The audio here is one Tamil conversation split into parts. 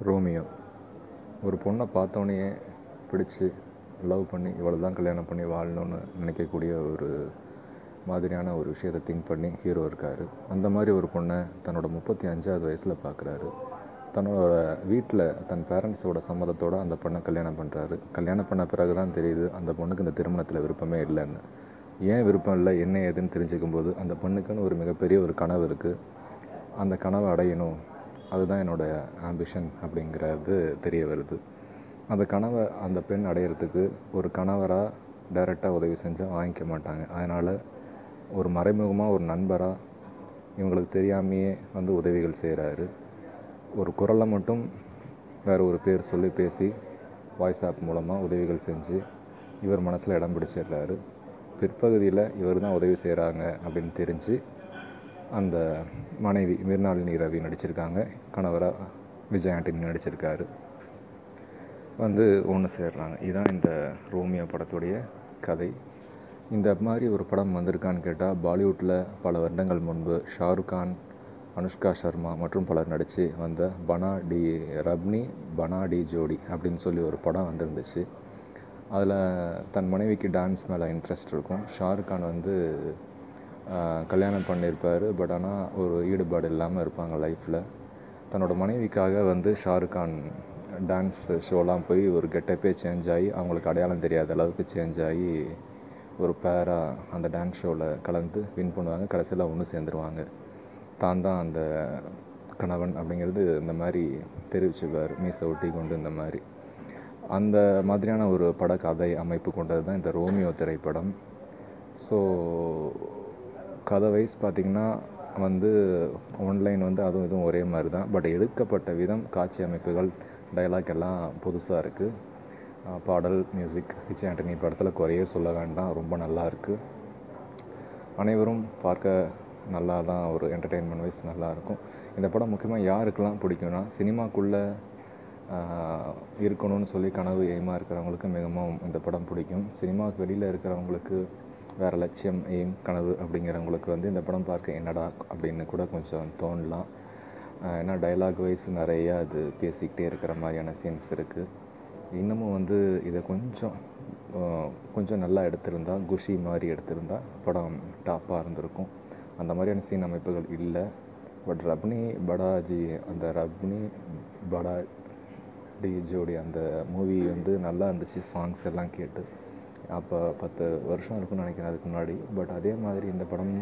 ரோமியோ ஒரு பொண்ணை பார்த்தோன்னே பிடிச்சி லவ் பண்ணி இவ்வளோ தான் கல்யாணம் பண்ணி வாழணும்னு நினைக்கக்கூடிய ஒரு மாதிரியான ஒரு விஷயத்தை திங்க் பண்ணி ஹீரோ இருக்கார். அந்த மாதிரி ஒரு பொண்ணை தன்னோட 35வது வயசில் பார்க்குறாரு. தன்னோட வீட்டில் தன் பேரண்ட்ஸோட சம்மதத்தோடு அந்த பொண்ணை கல்யாணம் பண்ணுறாரு. கல்யாணம் பண்ண பிறகு தான் தெரியுது அந்த பொண்ணுக்கு இந்த திருமணத்தில் விருப்பமே இல்லைன்னு. ஏன் விருப்பம் இல்லை, என்ன ஏதுன்னு தெரிஞ்சுக்கும்போது அந்த பொண்ணுக்குன்னு ஒரு மிகப்பெரிய ஒரு கனவு இருக்குது. அந்த கனவை அடையணும், அதுதான் என்னோடய ஆம்பிஷன் அப்படிங்கிறது தெரிய வருது. அந்த கனவை அந்த பெண் அடையிறதுக்கு ஒரு கணவராக டைரெக்டாக உதவி செஞ்சால் வாங்கிக்க மாட்டாங்க. அதனால் ஒரு மறைமுகமாக ஒரு நண்பராக இவங்களுக்கு தெரியாமையே வந்து உதவிகள் செய்கிறாரு. ஒரு குரலை மட்டும் வேறு ஒரு பேர் சொல்லி பேசி வாய்ஸ் ஆப் மூலமாக உதவிகள் செஞ்சு இவர் மனசில் இடம் பிடிச்சிடுறாரு. பிற்பகுதியில் இவர் தான் உதவி செய்கிறாங்க அப்படின்னு தெரிஞ்சு அந்த மனைவி மிர்னாலினி ரவி நடிச்சிருக்காங்க, கணவராக விஜய் ஆண்டனி நடிச்சிருக்காரு, வந்து ஒன்று சேர்றாங்க. இதுதான் இந்த ரோமியோ படத்துடைய கதை. இந்த மாதிரி ஒரு படம் வந்திருக்கான்னு கேட்டால், பாலிவுட்டில் பல வருடங்கள் முன்பு ஷாருக் கான், அனுஷ்கா சர்மா மற்றும் பலர் நடித்து வந்த ரப்னி பனாடி ஜோடி அப்படின்னு சொல்லி ஒரு படம் வந்திருந்துச்சு. அதில் தன் மனைவிக்கு டான்ஸ் மேலே இன்ட்ரெஸ்ட் இருக்கும். ஷாருக் கான் வந்து கல்யாணம் பண்ணியிருப்பார், பட் ஆனால் ஒரு ஈடுபாடு இல்லாமல் இருப்பாங்க லைஃப்பில். தன்னோட மனைவிக்காக வந்து ஷாருக் கான் டான்ஸ் ஷோலாம் போய் ஒரு கெட்டப்பே சேஞ்ச் ஆகி அவங்களுக்கு அடையாளம் தெரியாத அளவுக்கு சேஞ்ச் ஆகி ஒரு பேராக அந்த டான்ஸ் ஷோவில் கலந்து வின் பண்ணுவாங்க. கடைசியில் ஒன்று சேர்ந்துருவாங்க. தான் அந்த கணவன் அப்படிங்கிறது இந்த மாதிரி தெரிவிச்சுப்பார், மீசை ஒட்டி கொண்டு. இந்த மாதிரி அந்த மாதிரியான ஒரு படக்கதை அமைப்பு கொண்டது தான் இந்த ரோமியோ திரைப்படம். ஸோ கதை வைஸ் பார்த்திங்கன்னா வந்து ஆன்லைன் வந்து அதுவும் இதுவும் ஒரே மாதிரி தான். பட் எடுக்கப்பட்ட விதம், காட்சி அமைப்புகள், டைலாக் எல்லாம் புதுசாக இருக்குது. பாடல், மியூசிக் விஜய் ஆண்டனி படத்தில் குறையே சொல்ல வேண்டாம், ரொம்ப நல்லா இருக்குது. அனைவரும் பார்க்க நல்லா தான், ஒரு என்டர்டெயின்மெண்ட் வைஸ் நல்லாயிருக்கும். இந்த படம் முக்கியமாக யாருக்கெல்லாம் பிடிக்கும்னா, சினிமாக்குள்ளே இருக்கணும்னு சொல்லி கனவு எய்மாக இருக்கிறவங்களுக்கு மிகவும் இந்த படம் பிடிக்கும். சினிமாவுக்கு வெளியில் இருக்கிறவங்களுக்கு, வேறு லட்சியம், எய்ம், கனவு அப்படிங்கிறவங்களுக்கு வந்து இந்த படம் பார்க்க என்னடா அப்படின்னு கூட கொஞ்சம் தோணலாம். ஏன்னா டைலாக் வைஸ் நிறையா அது பேசிக்கிட்டே இருக்கிற மாதிரியான சீன்ஸ் இருக்குது. இன்னமும் வந்து இதை கொஞ்சம் நல்லா எடுத்திருந்தா, குஷி மாதிரி எடுத்திருந்தா படம் டாப்பாக இருந்திருக்கும். அந்த மாதிரியான சீன் அமைப்புகள் இல்லை. பட் ரப்னி படாடி ஜோடி அந்த மூவி வந்து நல்லா இருந்துச்சு. சாங்ஸ் எல்லாம் கேட்டு அப்போ 10 வருஷம் இருக்குன்னு நினைக்கிறேன் அதுக்கு முன்னாடி. பட் அதே மாதிரி இந்த படம்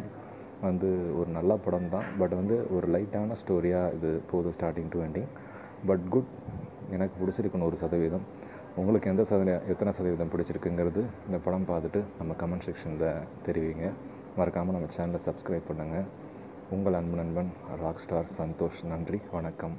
வந்து ஒரு நல்ல படம் தான். பட் வந்து ஒரு லைட்டான ஸ்டோரியாக இது போகுது, starting to ending. But good, எனக்கு பிடிச்சிருக்குன்னு 1%. உங்களுக்கு எத்தனை சதவீதம் பிடிச்சிருக்குங்கிறது இந்த படம் பார்த்துட்டு நம்ம கமெண்ட் செக்ஷனில் தெரிவிங்க. மறக்காமல் நம்ம சேனலை சப்ஸ்கிரைப் பண்ணுங்கள். உங்கள் அன்பு நண்பன் ராக் ஸ்டார் சந்தோஷ். நன்றி, வணக்கம்.